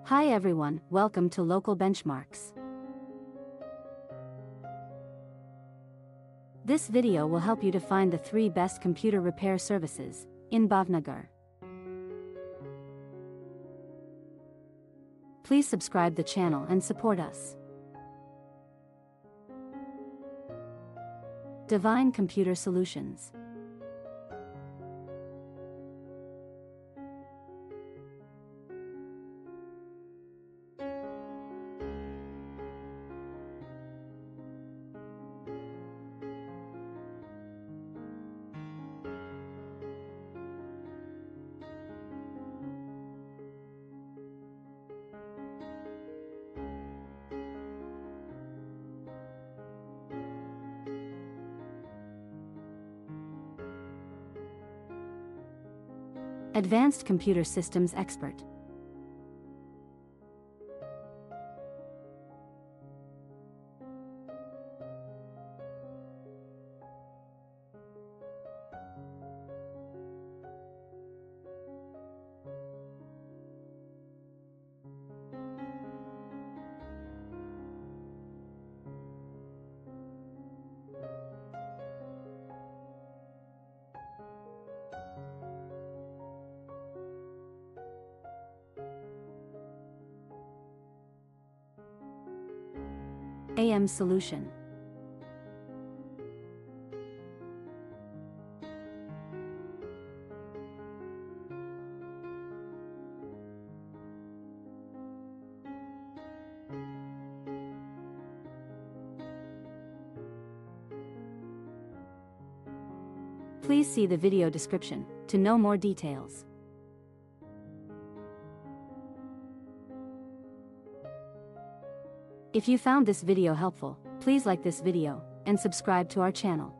Hi everyone, welcome to Local Benchmarks. This video will help you to find the 3 best computer repair services in Bhavnagar. Please subscribe the channel and support us. Divine Computer Solutions. Advanced Computer Systems Expert. AM Solution. Please see the video description to know more details. If you found this video helpful, please like this video and subscribe to our channel.